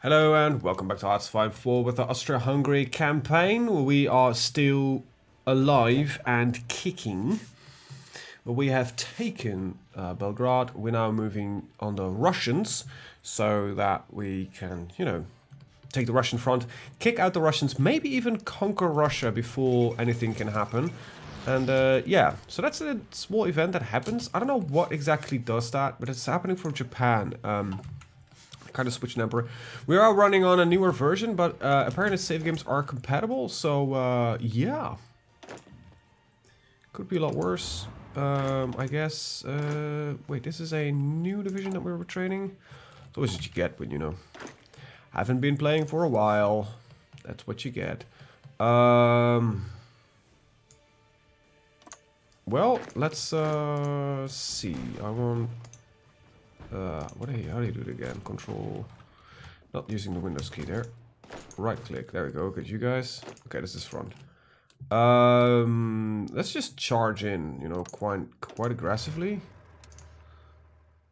Hello and welcome back to HoI4 with the Austria-Hungary campaign. We are still alive and kicking. We have taken Belgrade. We're now moving on the Russians so that we can, take the Russian front, kick out the Russians, maybe even conquer Russia before anything can happen. And yeah, so that's a small event that happens. I don't know what exactly does that, but it's happening from Japan. Kind of switch number. We are running on a newer version, but apparently save games are compatible, so yeah. Could be a lot worse, I guess. Wait, this is a new division that we were training? That's always what you get when, haven't been playing for a while. That's what you get. Well, let's see. I want... how do you do it again? Control, not using the Windows key there. Right click, there we go, good, you guys. Okay, this is front. Let's just charge in, quite aggressively.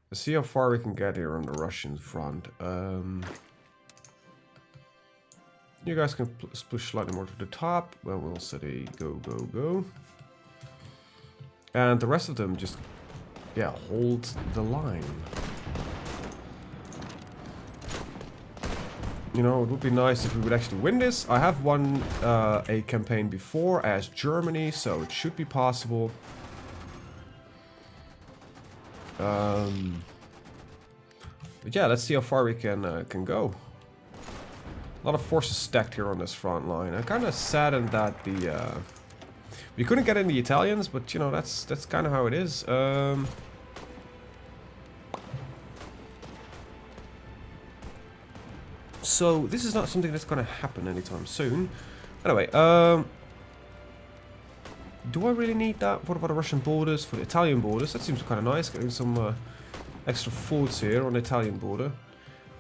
Let's see how far we can get here on the Russian front. You guys can push slightly more to the top. Well, we'll set a go, go, go. And the rest of them just, yeah, hold the line. It would be nice if we would actually win this. I have won a campaign before as Germany, so it should be possible. But yeah, let's see how far we can go. A lot of forces stacked here on this front line. I'm kind of saddened that we couldn't get in the Italians, but that's kind of how it is. So this is not something that's going to happen anytime soon. Anyway, do I really need that for the Russian borders, for the Italian borders? That seems kind of nice, getting some extra forts here on the Italian border.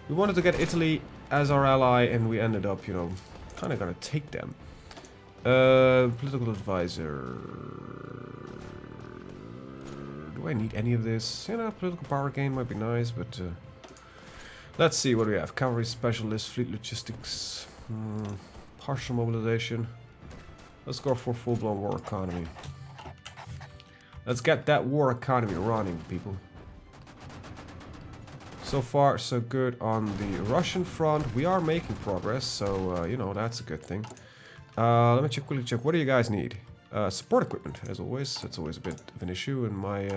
We wanted to get Italy as our ally, and we ended up, kind of going to take them. Political advisor. Do I need any of this? Political power gain might be nice, but... let's see what we have. Cavalry specialist, fleet logistics, partial mobilization. Let's go for full-blown war economy. Let's get that war economy running, people. So far, so good on the Russian front. We are making progress, so, that's a good thing. Let me quickly check. What do you guys need? Support equipment, as always. That's always a bit of an issue in my...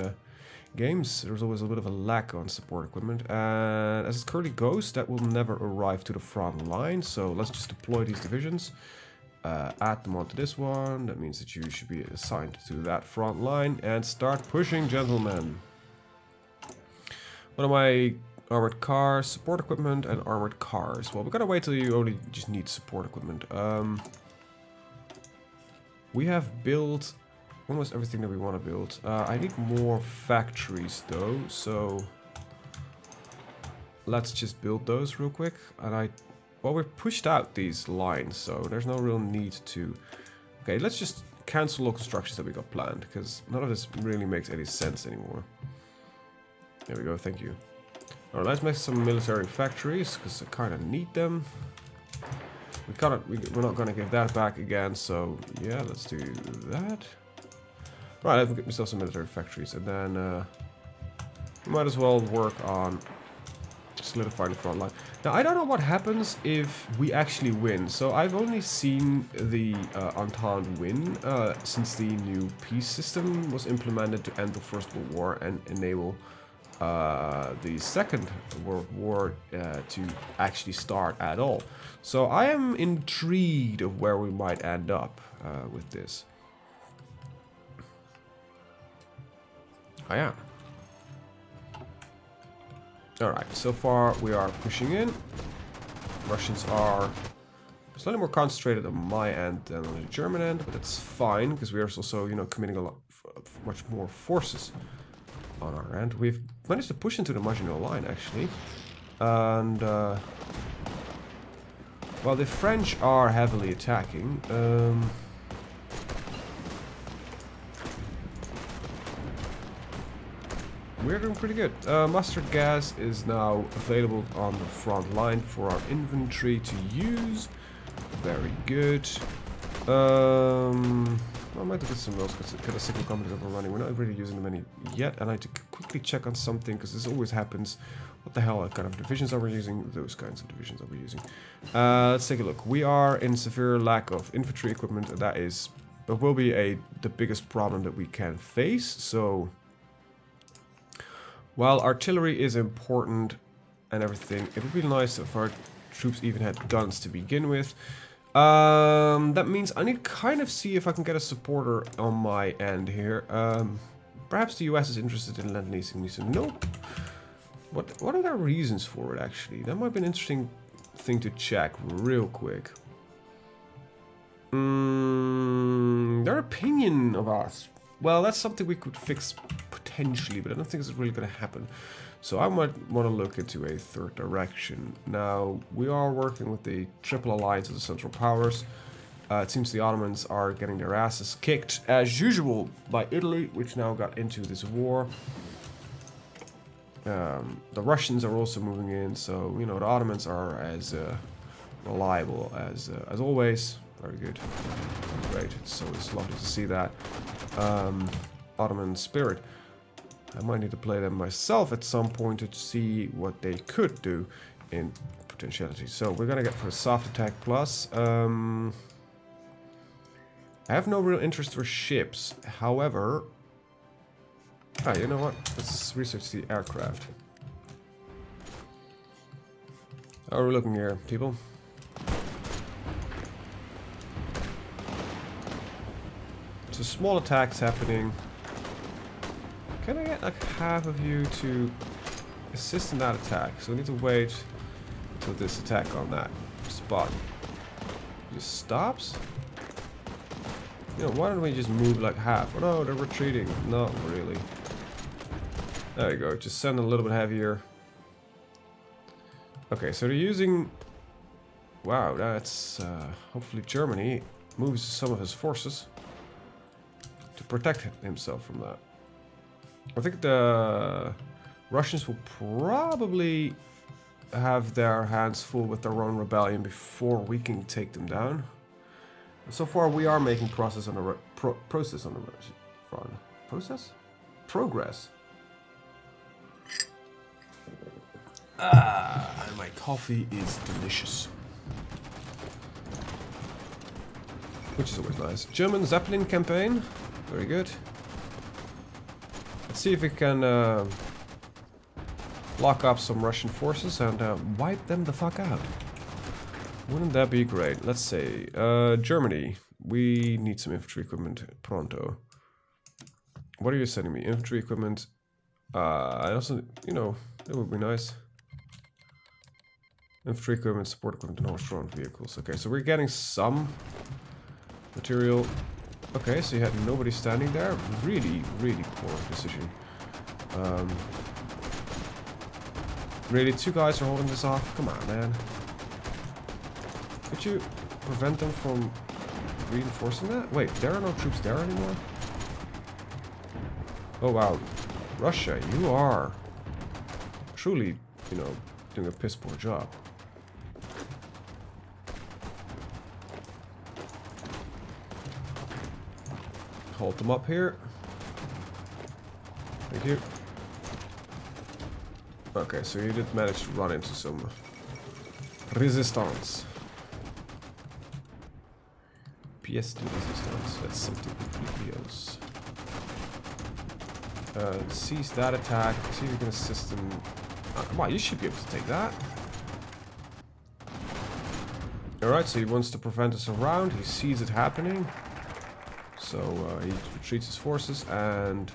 games. There's always a bit of a lack on support equipment, and as it currently goes, that will never arrive to the front line, so let's just deploy these divisions, add them onto this one. That means that you should be assigned to that front line, and start pushing, gentlemen. What am I? Armored cars, support equipment, and armored cars. Well, we gotta wait till you only just need support equipment. We have built almost everything that we want to build. I need more factories though, so let's just build those real quick. And well, we've pushed out these lines, so there's no real need to... Okay, let's just cancel all constructions that we got planned, because none of this really makes any sense anymore. There we go, thank you. Alright, let's make some military factories, because I kind of need them. We're not going to give that back again, so yeah, let's do that. Right, let me get myself some military factories, and then we might as well work on solidifying the front line. Now, I don't know what happens if we actually win. So I've only seen the Entente win since the new peace system was implemented to end the First World War and enable the Second World War to actually start at all. So I am intrigued of where we might end up with this. I am. Alright, so far we are pushing in. Russians are slightly more concentrated on my end than on the German end, but that's fine, because we are also, committing a lot, much more forces on our end. We've managed to push into the Maginot Line, actually. And, well, the French are heavily attacking. we're doing pretty good. Mustard gas is now available on the front line for our infantry to use. Very good. I might get some of those because the signal companies up and running. We're not really using them any yet. I like to quickly check on something because this always happens. What the hell kind of divisions are we using? Those kinds of divisions are we using? Let's take a look. We are in severe lack of infantry equipment. That will be the biggest problem that we can face. So while artillery is important and everything, it would be nice if our troops even had guns to begin with. That means I need to kind of see if I can get a supporter on my end here. Perhaps the US is interested in lend-leasing me, so nope. What are their reasons for it, actually? That might be an interesting thing to check real quick. Their opinion of us. Well, that's something we could fix potentially, but I don't think it's really going to happen. So I might want to look into a third direction. Now, we are working with the Triple Alliance of the Central Powers. It seems the Ottomans are getting their asses kicked, as usual, by Italy, which now got into this war. The Russians are also moving in, so, you know, the Ottomans are as reliable as always. Very good. Great. It's always lovely to see that. Ottoman spirit. I might need to play them myself at some point to see what they could do in potentiality. So we're gonna get for a soft attack plus. I have no real interest for ships. However, you know what? Let's research the aircraft. How are we looking here, people? So small attacks happening. Can I get like half of you to assist in that attack? So we need to wait until this attack on that spot just stops. You know, why don't we just move like half? Oh no, they're retreating. Not really. There you go. Just send a little bit heavier. Okay, so they're using... Wow, that's... hopefully Germany moves some of his forces to protect himself from that. I think the Russians will probably have their hands full with their own rebellion before we can take them down. So far, we are making progress on the front. Progress. And my coffee is delicious, which is always nice. German Zeppelin campaign, very good. Let's see if we can lock up some Russian forces and wipe them the fuck out. Wouldn't that be great? Let's say Germany. We need some infantry equipment pronto. What are you sending me? Infantry equipment. I also, you know, that would be nice. Infantry equipment, support equipment, and horse-drawn vehicles. Okay, so we're getting some material. Okay, so you had nobody standing there. Really, really poor decision. Really, two guys are holding this off? Come on, man. Could you prevent them from reinforcing that? Wait, there are no troops there anymore? Oh, wow. Russia, you are truly, you know, doing a piss poor job. Hold them up here. Thank you. Okay, so you did manage to run into some resistance. Pièce de resistance. That's something completely else. Seize that attack. See if you can assist them. Come on, you should be able to take that. Alright, so he wants to prevent us around. He sees it happening. So he retreats his forces and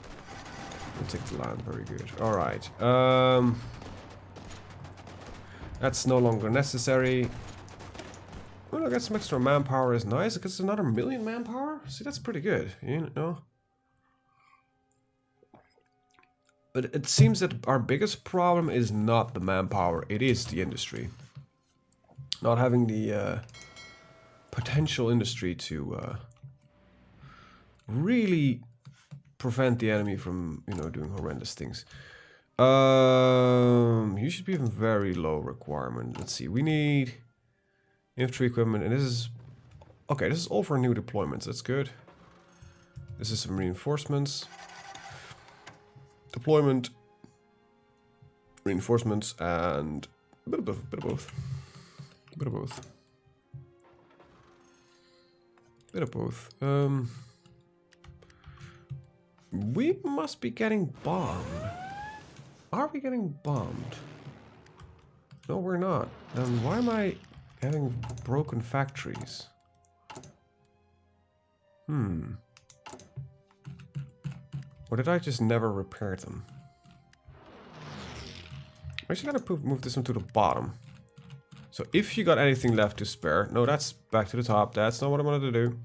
we'll take the land. Very good. Alright. That's no longer necessary. Well, I guess some extra manpower is nice. It gets another 1,000,000 manpower. See, that's pretty good. You know? But it seems that our biggest problem is not the manpower. It is the industry. Not having the potential industry to really prevent the enemy from, you know, doing horrendous things. You should be even very low requirement. Let's see. We need infantry equipment, and this is okay. This is all for new deployments. That's good. This is some reinforcements. Deployment, reinforcements, and a bit of both. Bit of both. Bit of both. Bit of both. We must be getting bombed. Are we getting bombed? No, we're not. Then why am I having broken factories? Or did I just never repair them? I'm actually gonna move this one to the bottom. So if you got anything left to spare... No, that's back to the top. That's not what I wanted to do.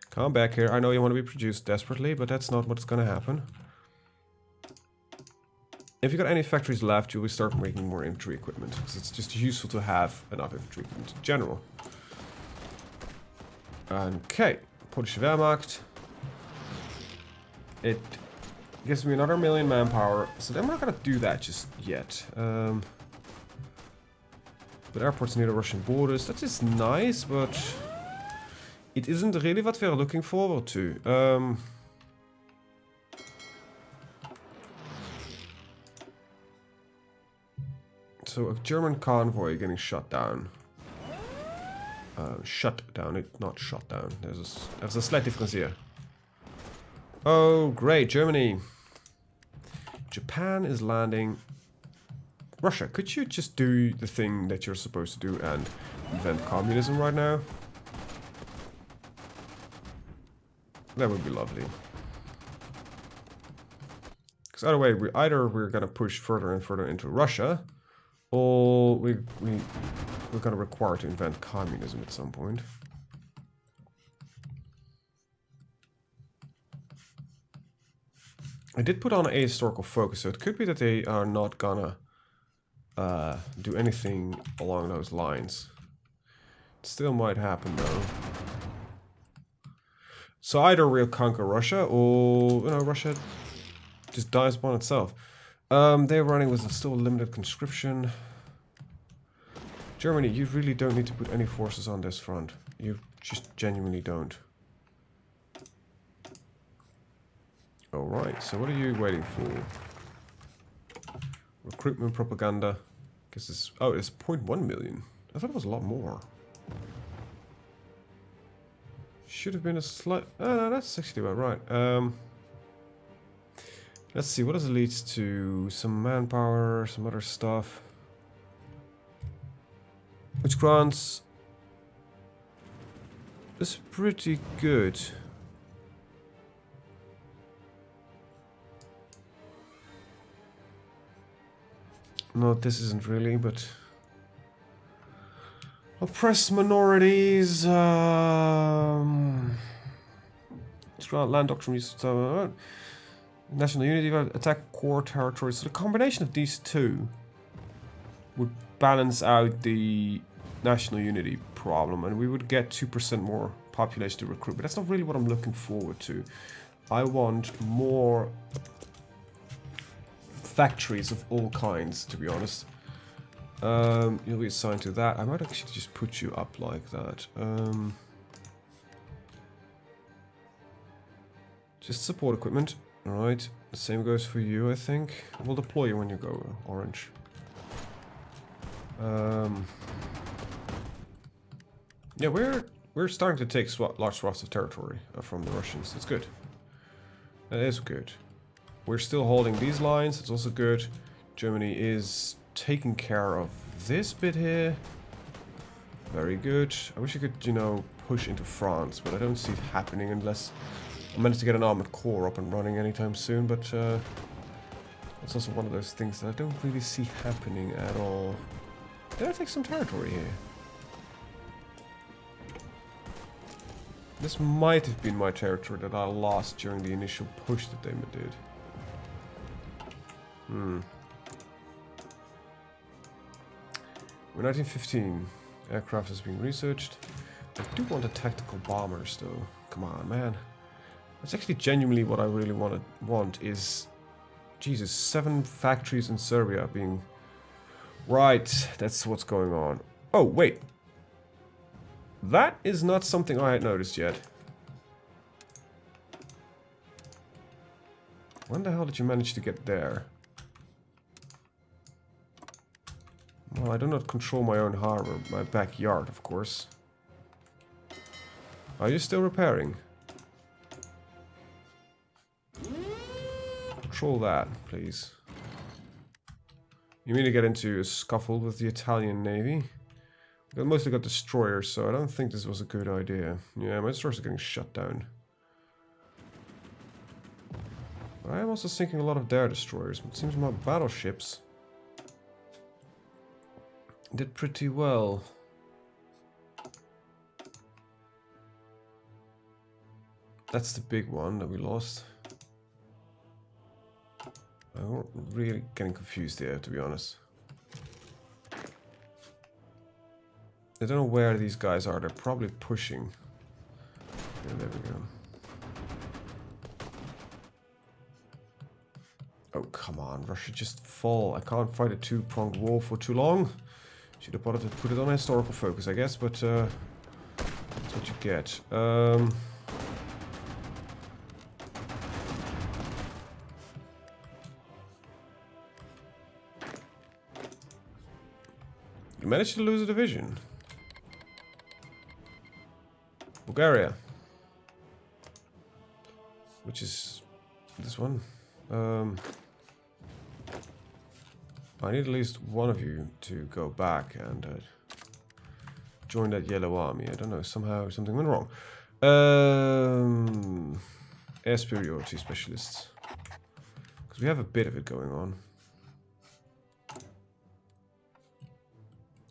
Come back here. I know you want to be produced desperately, but that's not what's gonna happen. If you got any factories left, you will start making more infantry equipment. Because it's just useful to have enough infantry equipment in general. Okay. Polish Wehrmacht. It gives me another 1,000,000 manpower. So I'm not gonna do that just yet. But airports near the Russian borders. That is nice, but... it isn't really what we're looking forward to. So a German convoy getting shot down. Shut down, not shot down. There's a slight difference here. Oh, great, Germany. Japan is landing. Russia, could you just do the thing that you're supposed to do and invent communism right now? That would be lovely. Because either way, we're gonna push further and further into Russia, or we're gonna require to invent communism at some point. I did put on a historical focus, so it could be that they are not gonna do anything along those lines. It still might happen though. So either we'll conquer Russia, or Russia just dies upon itself. They're running with still limited conscription. Germany, you really don't need to put any forces on this front. You just genuinely don't. Alright, so what are you waiting for? Recruitment propaganda. Guess it's... oh, it's 0.1 million. I thought it was a lot more. Should have been a slight... oh, no, that's actually about right. Let's see, what does it lead to? Some manpower, some other stuff. Which grants... is pretty good. No, this isn't really, but... oppressed minorities, land doctrine use, national unity, attack core territories. So the combination of these two would balance out the national unity problem, and we would get 2% more population to recruit. But that's not really what I'm looking forward to. I want more factories of all kinds, to be honest. You'll be assigned to that. I might actually just put you up like that. Just support equipment. Alright. The same goes for you, I think. We'll deploy you when you go orange. Yeah, we're starting to take large swaths of territory from the Russians. It's good. That is good. We're still holding these lines. It's also good. Germany is taking care of this bit here. Very good. I wish I could, push into France, but I don't see it happening unless I manage to get an armored core up and running anytime soon, but it's also one of those things that I don't really see happening at all. Did I take some territory here? This might have been my territory that I lost during the initial push that they did. We're 1915. Aircraft is being researched. I do want a tactical bombers though. Come on, man. That's actually genuinely what I really want is Jesus, 7 factories in Serbia being... Right, that's what's going on. Oh, wait. That is not something I had noticed yet. When the hell did you manage to get there? Well, I do not control my own harbor, my backyard, of course. Are you still repairing? Control that, please. You mean to get into a scuffle with the Italian Navy? They mostly got destroyers, so I don't think this was a good idea. Yeah, my destroyers are getting shut down. I am also sinking a lot of their destroyers, but it seems my battleships did pretty well. That's the big one that we lost. I'm really getting confused here, to be honest. I don't know where these guys are. They're probably pushing. Yeah, there we go. Oh, come on. Russia, just fall. I can't fight a two-pronged war for too long. Should have wanted to put it on a historical focus, I guess, but that's what you get. You managed to lose a division. Bulgaria. Which is this one. I need at least one of you to go back and join that yellow army. I don't know, somehow something went wrong. Air superiority specialists. Because we have a bit of it going on.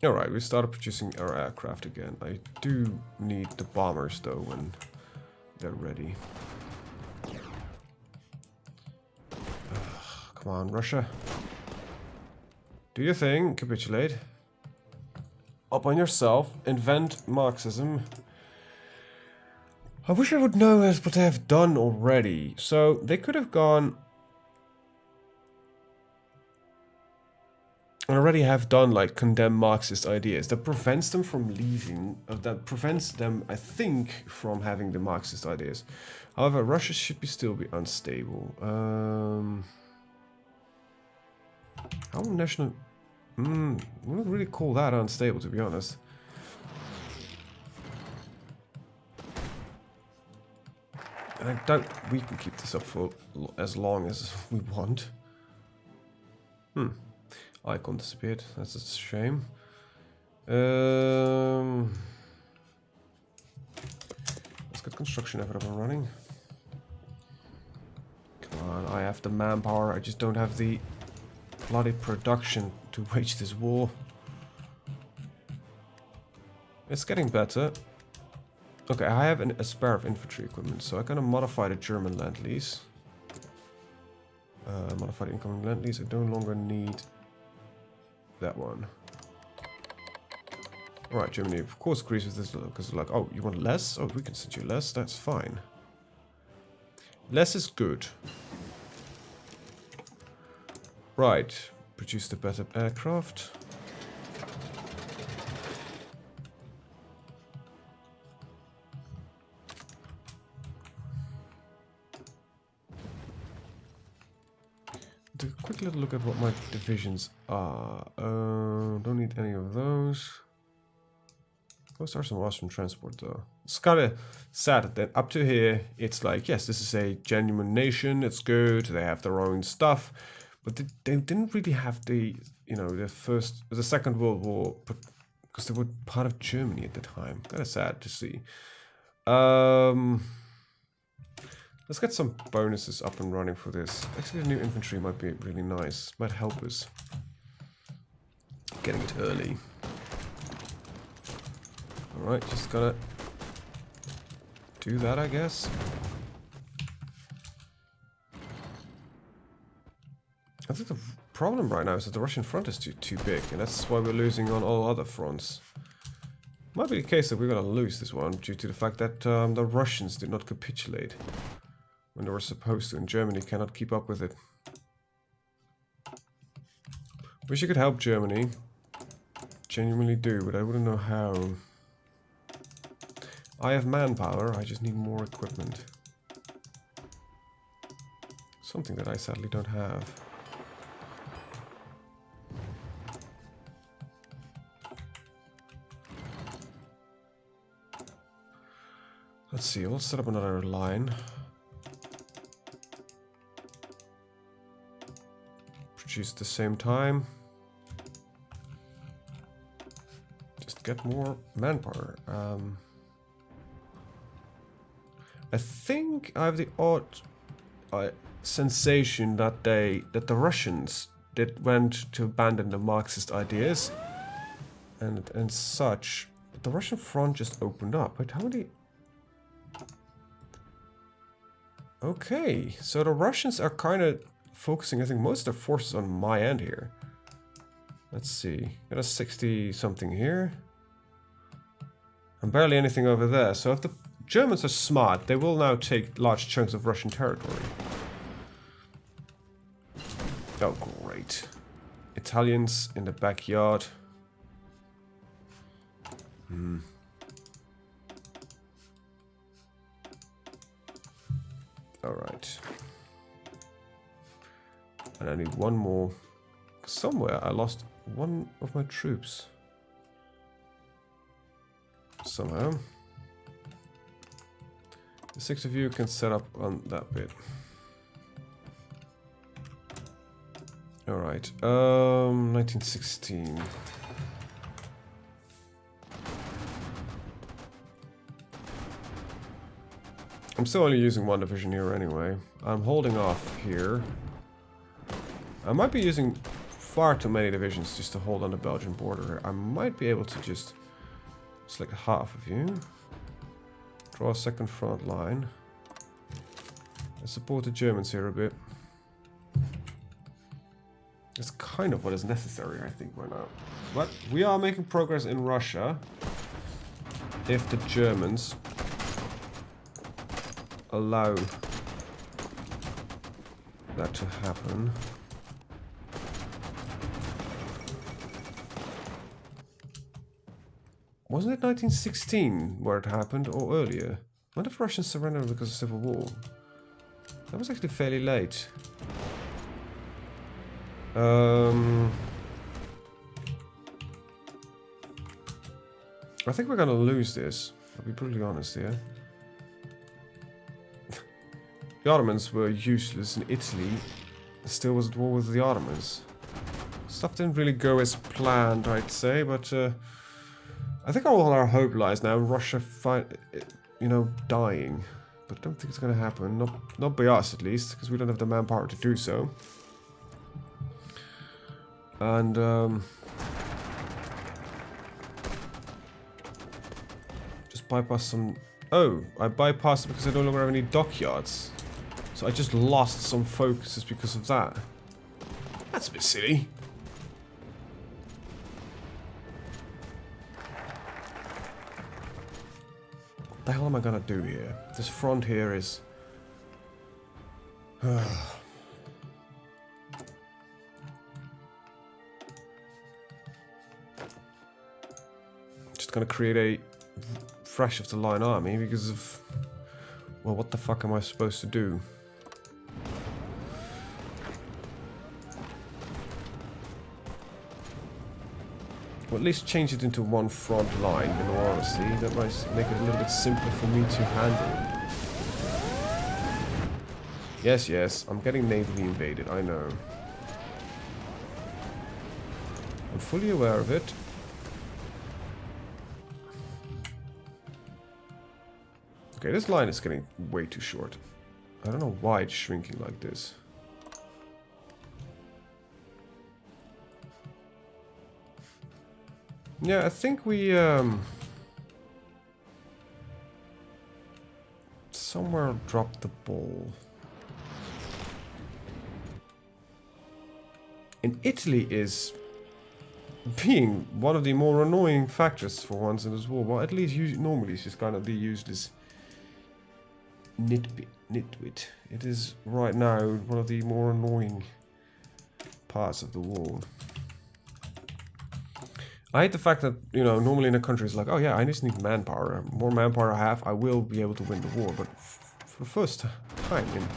Alright, we started producing our aircraft again. I do need the bombers though when they're ready. Come on, Russia. Do your thing, capitulate. Up on yourself, invent Marxism. I wish I would know what they have done already. So, they could have gone... and already have done, like, condemn Marxist ideas. That prevents them from leaving... that prevents them, I think, from having the Marxist ideas. However, Russia should still be unstable. How national... wouldn't really call that unstable, to be honest. And I doubt we can keep this up for as long as we want. Icon disappeared. That's a shame. Let's get construction effort up and running. Come on, I have the manpower. I just don't have the bloody production to wage this war. It's getting better. Okay, I have a spare of infantry equipment, so I can modify the German land lease. Modify the incoming land lease. I no longer need that one. Alright, Germany of course agrees with this because they're like, oh, you want less? Oh, we can send you less. That's fine. Less is good. Right, produce the better aircraft. Do a quick little look at what my divisions are. Don't need any of those. Go start some Austrian transport though. It's kind of sad that up to here, it's like, yes, this is a genuine nation. It's good. They have their own stuff. But they didn't really have the, you know, the Second World War, because they were part of Germany at the time. Kind of sad to see. Let's get some bonuses up and running for this. Actually, the new infantry might be really nice. Might help us. Getting it early. Alright, just gotta do that, I guess. I think the problem right now is that the Russian front is too big, and that's why we're losing on all other fronts. Might be the case that we're gonna lose this one due to the fact that the Russians did not capitulate when they were supposed to, and Germany cannot keep up with it. Wish I could help Germany. Genuinely do, but I wouldn't know how. I have manpower, I just need more equipment. Something that I sadly don't have. Let's see, we'll set up another line. Produce at the same time. Just get more manpower. I think I have the odd sensation that the Russians went to abandon the Marxist ideas and such. But the Russian front just opened up. Wait, how many? Okay, so the Russians are kind of focusing, I think, most of their forces on my end here. Let's see, got a 60 something here. And barely anything over there. So if the Germans are smart, they will now take large chunks of Russian territory. Oh, great. Italians in the backyard. Alright. And I need one more. Somewhere I lost one of my troops. Somehow. The 6 of you can set up on that bit. Alright, 1916. I'm still only using one division here anyway. I'm holding off here. I might be using far too many divisions just to hold on the Belgian border. I might be able to just select half of you. Draw a second front line. And support the Germans here a bit. That's kind of what is necessary, I think, right now. But we are making progress in Russia. If the Germans allow that to happen. Wasn't it 1916 where it happened, or earlier? When did Russians surrender because of civil war? That was actually fairly late. I think we're gonna lose this. I'll be brutally honest here. The Ottomans were useless in Italy. Still was at war with the Ottomans. Stuff didn't really go as planned, I'd say, but I think all our hope lies now in Russia, dying. But I don't think it's gonna happen. Not by us, at least, because we don't have the manpower to do so. And just bypass some. Oh, I bypassed it because I no longer have any dockyards. So I just lost some focuses because of that. That's a bit silly. What the hell am I gonna do here? This front here is... just gonna create a fresh of the line army because of... Well, what the fuck am I supposed to do? Or at least change it into one front line, in all honesty. That might make it a little bit simpler for me to handle. Yes, yes, I'm getting navally invaded, I know. I'm fully aware of it. Okay, this line is getting way too short. I don't know why it's shrinking like this. Yeah, I think we somewhere dropped the ball. And Italy is being one of the more annoying factors for once in this war. Well, at least normally it's just gonna be used as nitwit. It is right now one of the more annoying parts of the war. I hate the fact that, you know, normally in a country it's like, oh yeah, I just need manpower. More manpower I have, I will be able to win the war. But for the first time in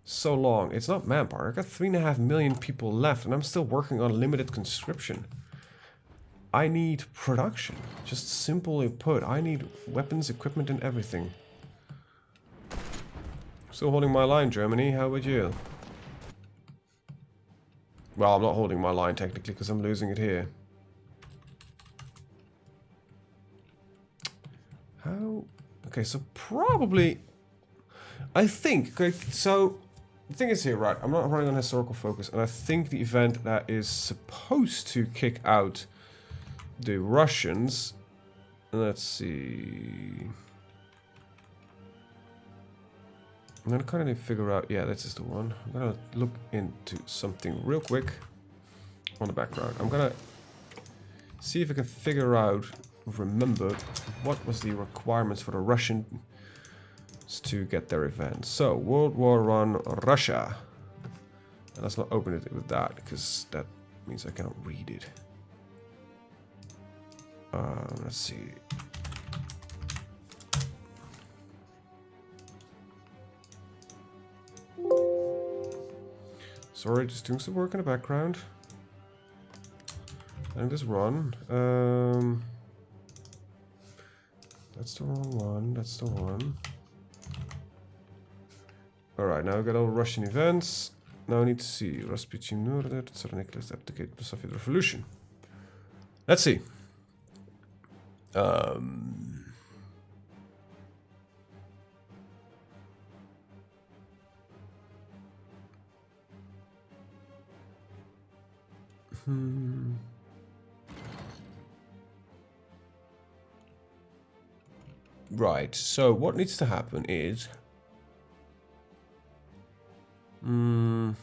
so long, it's not manpower. I got 3.5 million people left and I'm still working on limited conscription. I need production. Just simply put, I need weapons, equipment and everything. Still holding my line, Germany. How about you? Well, I'm not holding my line technically because I'm losing it here. How? Okay, so probably... I think... Okay, so... The thing is here, right? I'm not running on historical focus, and I think the event that is supposed to kick out the Russians... Let's see... I'm gonna kind of figure out... Yeah, this is the one. I'm gonna look into something real quick on the background. I'm gonna see if I can figure out... Remember what was the requirements for the Russians to get their event. So World War I Russia, and let's not open it with that because that means I cannot read it. Let's see. Sorry, just doing some work in the background. Letting this run. That's the wrong one, that's the one. Alright, now we got all Russian events. Now I need to see. Rasputin murdered, Tsar Nicholas abdicated the Soviet Revolution. Let's see. Right, so what needs to happen is... I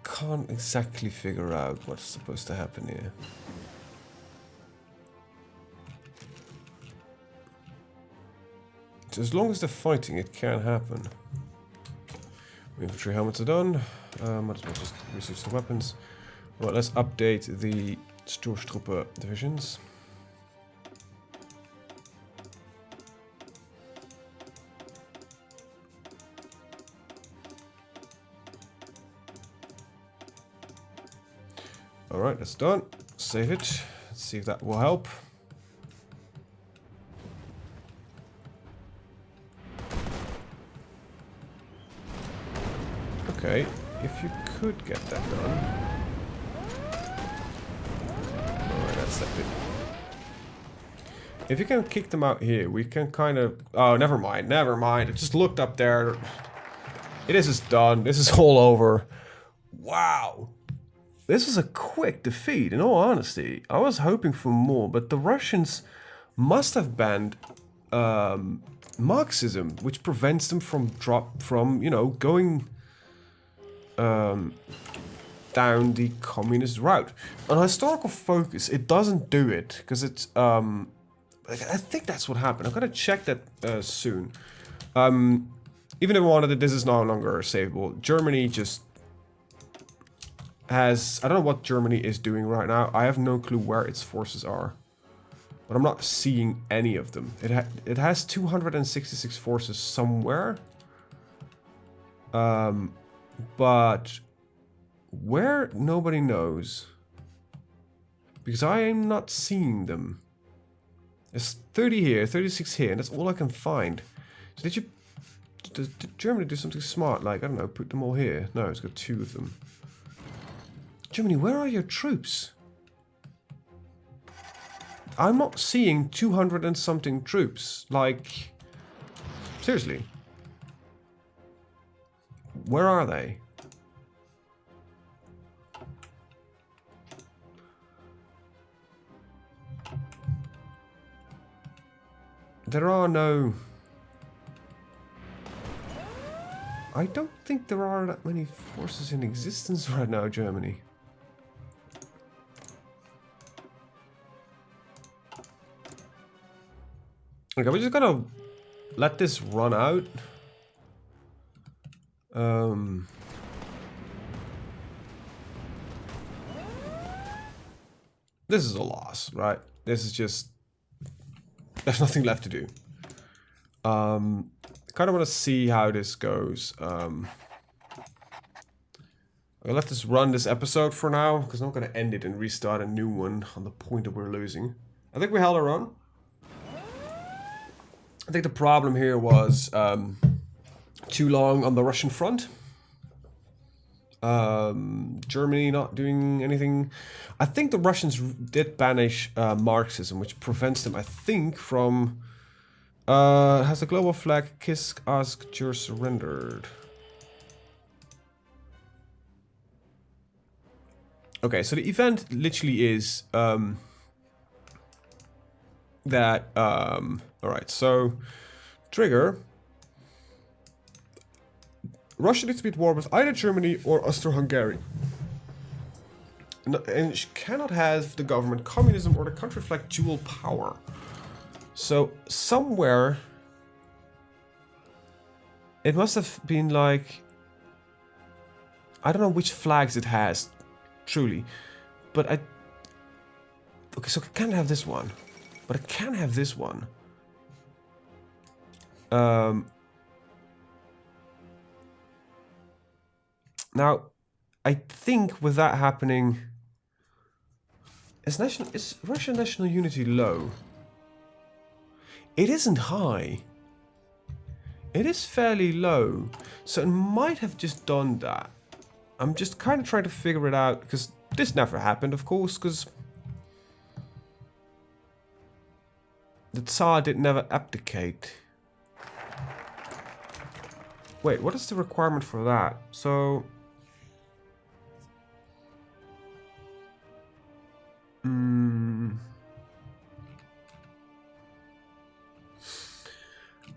can't exactly figure out what's supposed to happen here. So as long as they're fighting, it can happen. Infantry helmets are done. Might as well just research the weapons. Well, let's update the Sturmtruppe divisions. Alright, that's done. Save it. Let's see if that will help. Okay, if you could get that done. Alright, that's that bit. If you can kick them out here, we can kind of... Oh, never mind, never mind. I just looked up there. It is just done. This is all over. Wow. This is a quick defeat, in all honesty. I was hoping for more, but the Russians must have banned Marxism, which prevents them from you know, going down the communist route. On historical focus, it doesn't do it because it's I think that's what happened. I'm gonna check that soon. Even if I wanted it, this is no longer savable. Germany just has... I don't know what Germany is doing right now. I have no clue where its forces are. But I'm not seeing any of them. It has 266 forces somewhere. But where, nobody knows. Because I am not seeing them. There's 30 here, 36 here, and that's all I can find. So did Germany do something smart? Like, I don't know, put them all here? No, it's got 2 of them. Germany, where are your troops? I'm not seeing 200 and something troops. Like, seriously. Where are they? There are no... I don't think there are that many forces in existence right now, Germany. Okay, we're just gonna let this run out. This is a loss, right? This is just... There's nothing left to do. Kind of want to see how this goes. I'll let this run this episode for now, because I'm not going to end it and restart a new one on the point that we're losing. I think we held our own. I think the problem here was too long on the Russian front. Germany not doing anything. I think the Russians did banish Marxism, which prevents them, I think, from... has the global flag kiss asked you're surrendered. Okay, so the event literally is that alright, so trigger. Russia needs to be at war with either Germany or Austria-Hungary. And she cannot have the government communism or the country flag dual power. So somewhere it must have been like, I don't know which flags it has, truly, but okay, so I can't have this one, but I can have this one. Now, I think with that happening, is Russian national unity low? It isn't high. It is fairly low, so it might have just done that. I'm just kind of trying to figure it out, because this never happened, of course, because the Tsar did never abdicate. Wait, what is the requirement for that? So...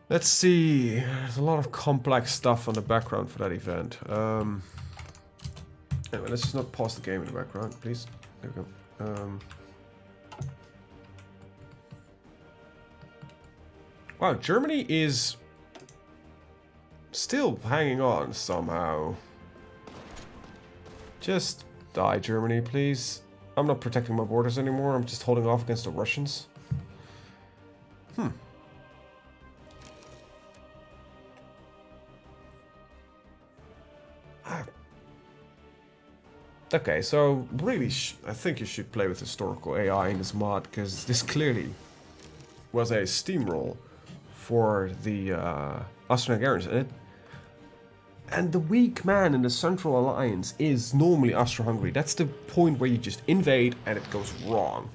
let's see. There's a lot of complex stuff on the background for that event. Anyway, let's just not pause the game in the background, please. There we go. Wow, Germany is still hanging on somehow. Just die, Germany, please. I'm not protecting my borders anymore. I'm just holding off against the Russians. Okay, so really, I think you should play with historical AI in this mod, because this clearly was a steamroll for the Austro-Hungarians. And the weak man in the Central Alliance is normally Austro-Hungary. That's the point where you just invade and it goes wrong.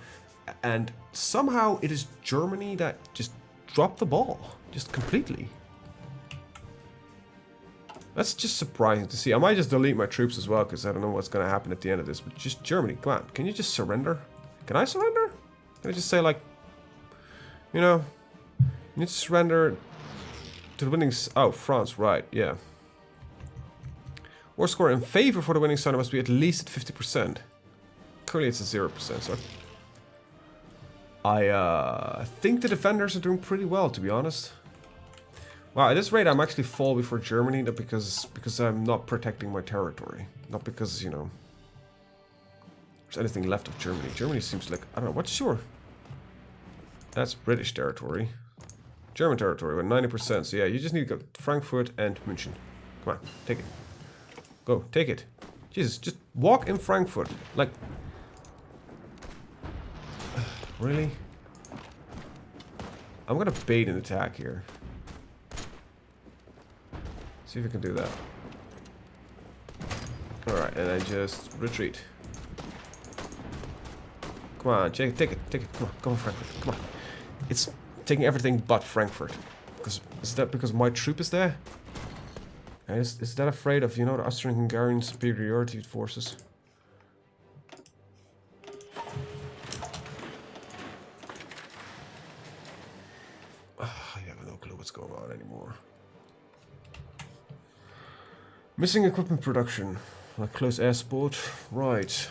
And somehow it is Germany that just dropped the ball, just completely. That's just surprising to see. I might just delete my troops as well, because I don't know what's going to happen at the end of this. But just Germany, come on. Can you just surrender? Can I surrender? Can I just say, like, you know, you need to surrender to the winning... Oh, France, right, yeah. War score in favor for the winning side must be at least at 50%. Currently it's at 0%, so... I think the defenders are doing pretty well, to be honest. Wow, at this rate I'm actually fall before Germany, not because I'm not protecting my territory. Not because, you know, there's anything left of Germany. Germany seems like, I don't know, what's your... That's British territory. German territory with 90%, so yeah, you just need to go Frankfurt and München. Come on, take it. Go, take it. Jesus, just walk in Frankfurt. Like... Really? I'm gonna bait an attack here. See if we can do that. Alright, and I just retreat. Come on, Jake, take it. Come on, go on, Frankfurt. Come on. It's taking everything but Frankfurt. Because is that because my troop is there? And is that afraid of, you know, the Austrian-Hungarian superiority forces? I have no clue what's going on anymore. Missing equipment production. Like close air support. Right.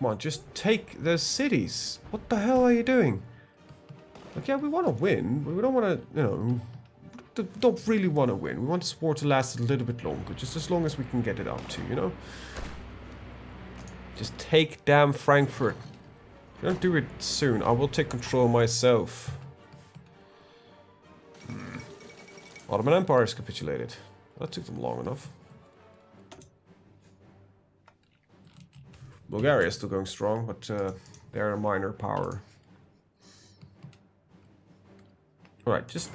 Come on, just take the cities. What the hell are you doing? Like, yeah, we want to win, but we don't want to, you know, don't really want to win. We want this war to last a little bit longer, just as long as we can get it up to, you know? Just take damn Frankfurt. If you don't do it soon, I will take control myself. Ottoman Empire has capitulated. That took them long enough. Bulgaria is still going strong, but they're a minor power. Alright, just...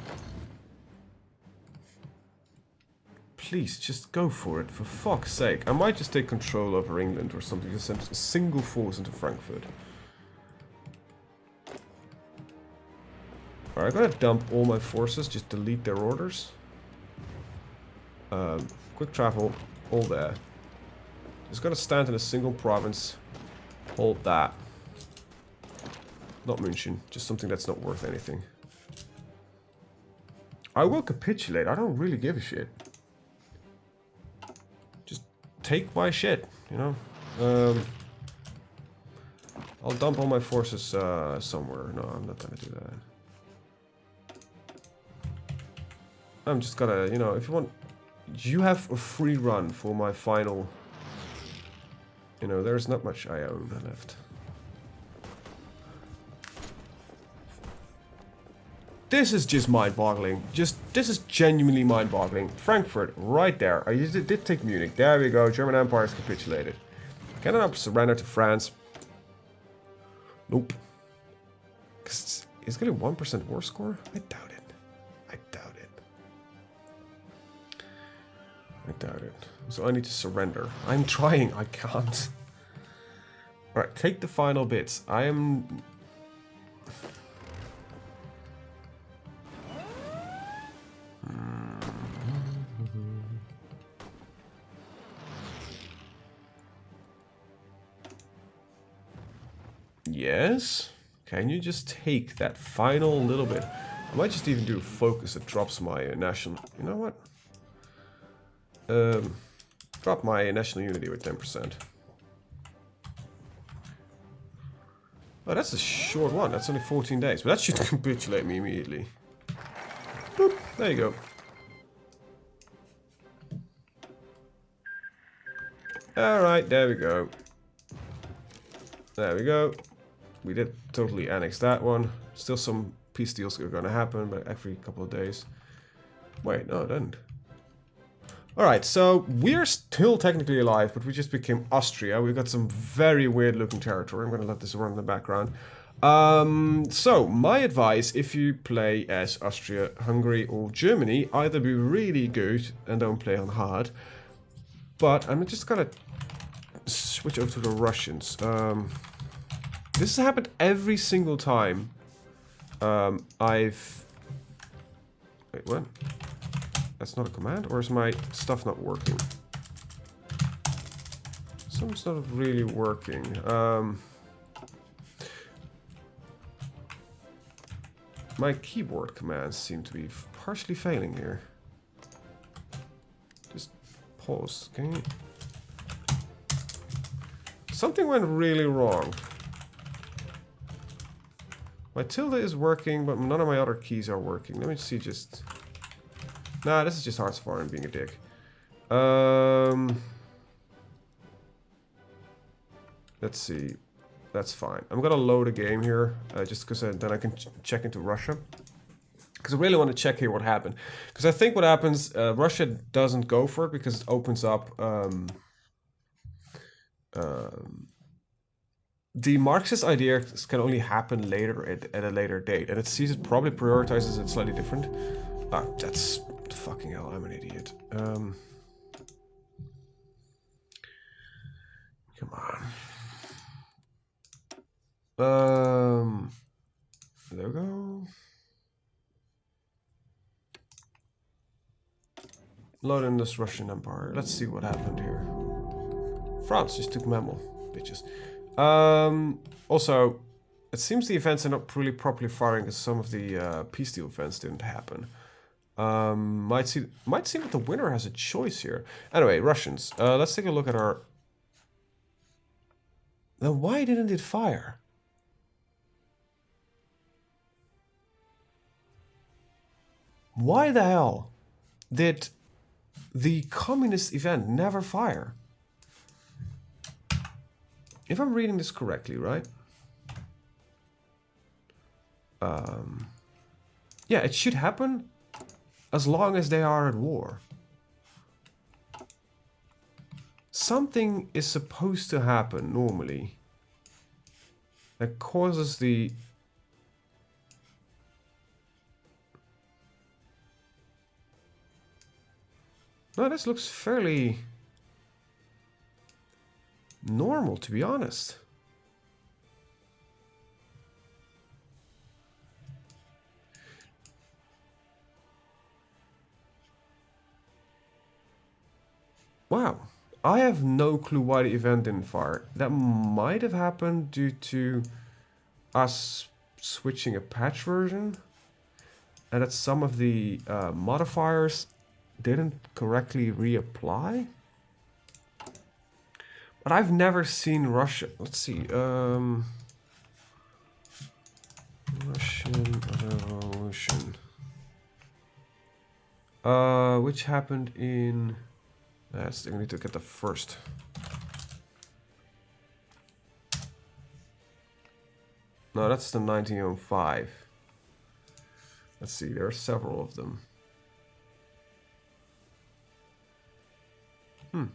Please, just go for it, for fuck's sake. I might just take control over England or something, just send a single force into Frankfurt. Alright, I'm gonna dump all my forces, just delete their orders. Quick travel, all there. Just gotta stand in a single province. Hold that. Not München, just something that's not worth anything. I will capitulate, I don't really give a shit. Just take my shit, you know? I'll dump all my forces somewhere. No, I'm not gonna do that. I'm just gonna, you know, if you want... You have a free run for my final... You know, there's not much I own left. This is just mind-boggling. This is genuinely mind-boggling. Frankfurt, right there. I did take Munich. There we go. German Empire has capitulated. Can I surrender to France? Nope. Because it's getting 1% war score? I doubt it. I doubt it. I doubt it. So I need to surrender. I'm trying. I can't. Alright, take the final bits. I am... Yes? Can you just take that final little bit? I might just even do a focus that drops my national... You know what? Drop my national unity with 10%. Oh, that's a short one. That's only 14 days. But that should capitulate me immediately. Boop. There you go. Alright, there we go. There we go. We did totally annex that one. Still some peace deals are going to happen, but every couple of days. Wait, no, it didn't. Alright, so we're still technically alive, but we just became Austria. We've got some very weird looking territory. I'm going to let this run in the background. So, my advice, if you play as Austria-Hungary or Germany, either be really good and don't play on hard. But I'm just going to switch over to the Russians. This has happened every single time I've... Wait, what? That's not a command? Or is my stuff not working? Something's not really working. My keyboard commands seem to be partially failing here. Just pause. Can you... Something went really wrong. My tilde is working, but none of my other keys are working. Let me see just... Nah, this is just Hearts of Iron being a dick. Let's see. That's fine. I'm gonna load a game here, just because then I can check into Russia. Because I really want to check here what happened. Because I think what happens, Russia doesn't go for it because it opens up... the Marxist ideas can only happen later at a later date, and it sees it probably prioritizes it slightly different. Ah, that's fucking hell. I'm an idiot. Come on. There we go. Load in this Russian Empire. Let's see what happened here. France just took Memel, bitches. Also, it seems the events are not really properly firing because some of the peace deal events didn't happen. Might seem that the winner has a choice here. Anyway, Russians. Let's take a look at our... Then why didn't it fire? Why the hell did the communist event never fire? If I'm reading this correctly, right? Yeah, it should happen as long as they are at war. Something is supposed to happen normally that causes the... No, this looks fairly normal, to be honest. Wow. I have no clue why the event didn't fire. That might have happened due to us switching a patch version, and that some of the modifiers didn't correctly reapply. But I've never seen Russia. Let's see. Russian Revolution. Which happened in... Yes, I need to get the first. No, that's the 1905. Let's see, there are several of them. It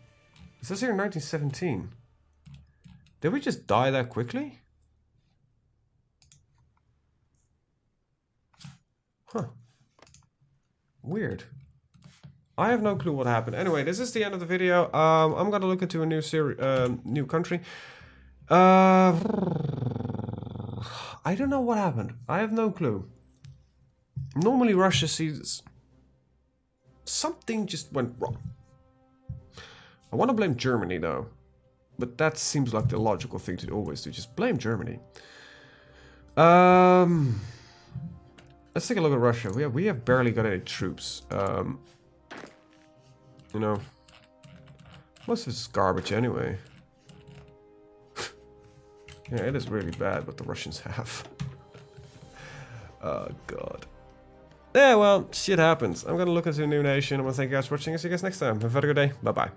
says here 1917. Did we just die that quickly? Huh. Weird. I have no clue what happened. Anyway, this is the end of the video. I'm gonna look into a new new country. I don't know what happened. I have no clue. Normally Russia sees... Something just went wrong. I want to blame Germany though. But that seems like the logical thing to always do. Just blame Germany. Let's take a look at Russia. We have barely got any troops. You know, most of it's garbage anyway. Yeah, it is really bad what the Russians have. Oh, God. Yeah, well, shit happens. I'm gonna look into a new nation. I want to thank you guys for watching. I'll see you guys next time. Have a very good day. Bye-bye.